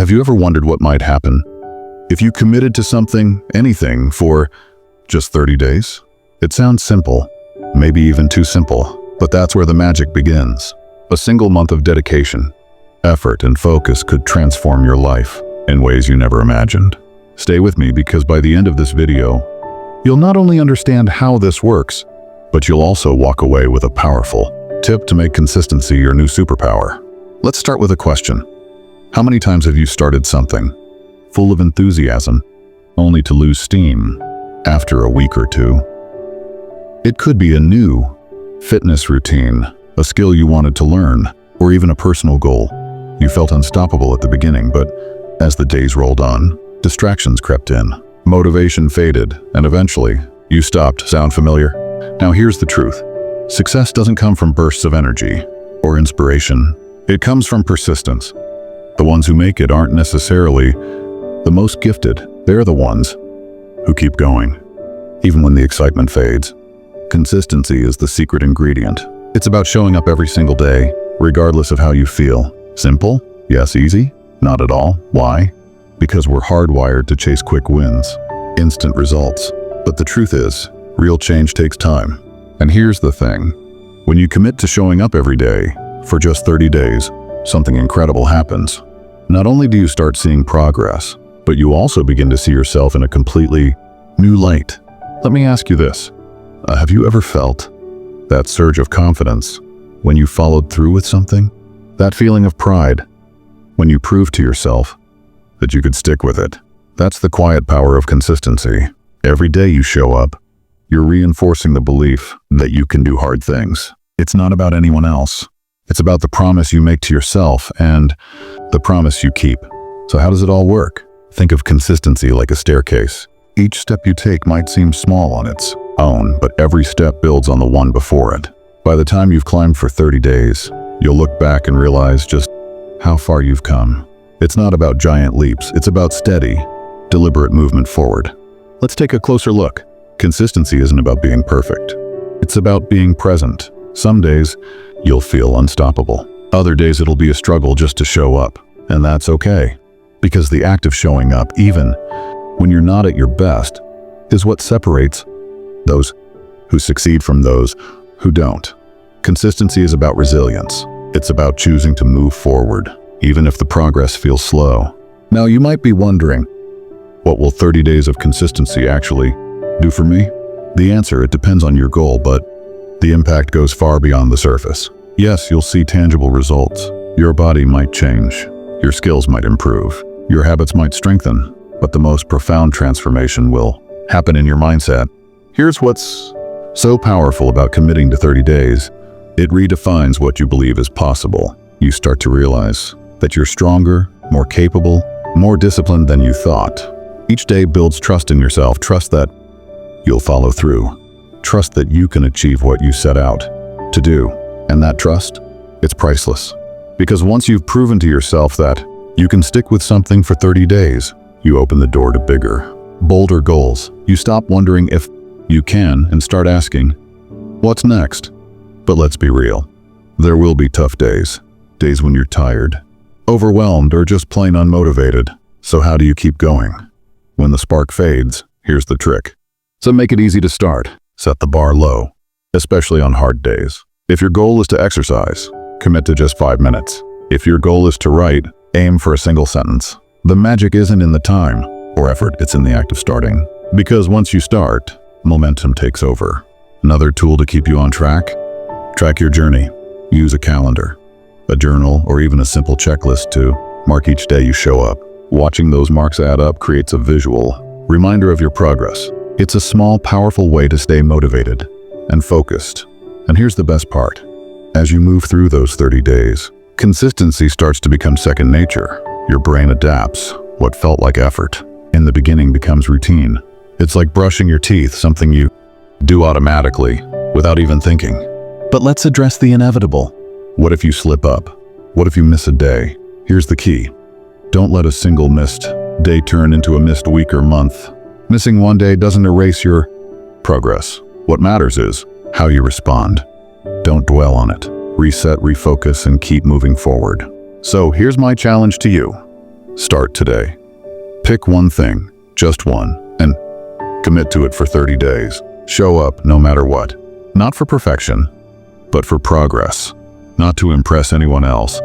Have you ever wondered what might happen if you committed to something, anything, for just 30 days? It sounds simple, maybe even too simple, but that's where the magic begins. A single month of dedication, effort, and focus could transform your life in ways you never imagined. Stay with me because by the end of this video, you'll not only understand how this works, but you'll also walk away with a powerful tip to make consistency your new superpower. Let's start with a question. How many times have you started something full of enthusiasm, only to lose steam after a week or two? It could be a new fitness routine, a skill you wanted to learn, or even a personal goal. You felt unstoppable at the beginning, but as the days rolled on, distractions crept in. Motivation faded, and eventually, you stopped. Sound familiar? Now here's the truth. Success doesn't come from bursts of energy or inspiration. It comes from persistence. The ones who make it aren't necessarily the most gifted. They're the ones who keep going, even when the excitement fades. Consistency is the secret ingredient. It's about showing up every single day, regardless of how you feel. Simple? Yes. Easy? Not at all. Why? Because we're hardwired to chase quick wins, instant results. But the truth is, real change takes time. And here's the thing. When you commit to showing up every day for just 30 days, something incredible happens. Not only do you start seeing progress, but you also begin to see yourself in a completely new light. Let me ask you this. Have you ever felt that surge of confidence when you followed through with something? That feeling of pride when you proved to yourself that you could stick with it? That's the quiet power of consistency. Every day you show up, you're reinforcing the belief that you can do hard things. It's not about anyone else. It's about the promise you make to yourself and the promise you keep. So how does it all work? Think of consistency like a staircase. Each step you take might seem small on its own, but every step builds on the one before it. By the time you've climbed for 30 days, you'll look back and realize just how far you've come. It's not about giant leaps, it's about steady, deliberate movement forward. Let's take a closer look. Consistency isn't about being perfect. It's about being present. Some days, you'll feel unstoppable. Other days it'll be a struggle just to show up, and that's okay. Because the act of showing up, even when you're not at your best, is what separates those who succeed from those who don't. Consistency is about resilience. It's about choosing to move forward, even if the progress feels slow. Now you might be wondering, what will 30 days of consistency actually do for me? The answer, it depends on your goal, but the impact goes far beyond the surface. Yes, you'll see tangible results. Your body might change. Your skills might improve. Your habits might strengthen. But the most profound transformation will happen in your mindset. Here's what's so powerful about committing to 30 days. It redefines what you believe is possible. You start to realize that you're stronger, more capable, more disciplined than you thought. Each day builds trust in yourself, trust that you'll follow through, trust that you can achieve what you set out to do. And that trust, it's priceless. Because once you've proven to yourself that you can stick with something for 30 days, you open the door to bigger, bolder goals. You stop wondering if you can and start asking, what's next? But let's be real. There will be tough days. Days when you're tired, overwhelmed, or just plain unmotivated. So how do you keep going? When the spark fades, here's the trick. So make it easy to start. Set the bar low, especially on hard days. If your goal is to exercise, commit to just 5 minutes. If your goal is to write, aim for a single sentence. The magic isn't in the time or effort, it's in the act of starting. Because once you start, momentum takes over. Another tool to keep you on track? Track your journey. Use a calendar, a journal, or even a simple checklist to mark each day you show up. Watching those marks add up creates a visual reminder of your progress. It's a small, powerful way to stay motivated and focused. And here's the best part. As you move through those 30 days, consistency starts to become second nature. Your brain adapts. What felt like effort in the beginning becomes routine. It's like brushing your teeth, something you do automatically without even thinking. But let's address the inevitable. What if you slip up? What if you miss a day? Here's the key. Don't let a single missed day turn into a missed week or month. Missing one day doesn't erase your progress. What matters is how you respond. Don't dwell on it. Reset, refocus, and keep moving forward. So here's my challenge to you. Start today. Pick one thing, just one, and commit to it for 30 days. Show up no matter what. Not for perfection, but for progress. Not to impress anyone else,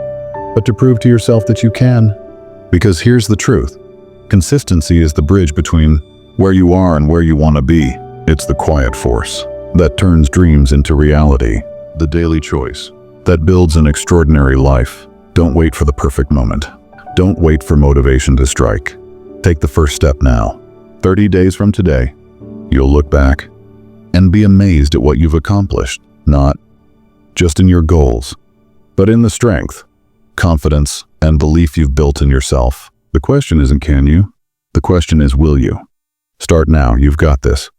but to prove to yourself that you can. Because here's the truth. Consistency is the bridge between where you are and where you want to be. It's the quiet force that turns dreams into reality. The daily choice that builds an extraordinary life. Don't wait for the perfect moment. Don't wait for motivation to strike. Take the first step now. 30 days from today, you'll look back and be amazed at what you've accomplished. Not just in your goals, but in the strength, confidence, and belief you've built in yourself. The question isn't can you? The question is will you? Start now, you've got this.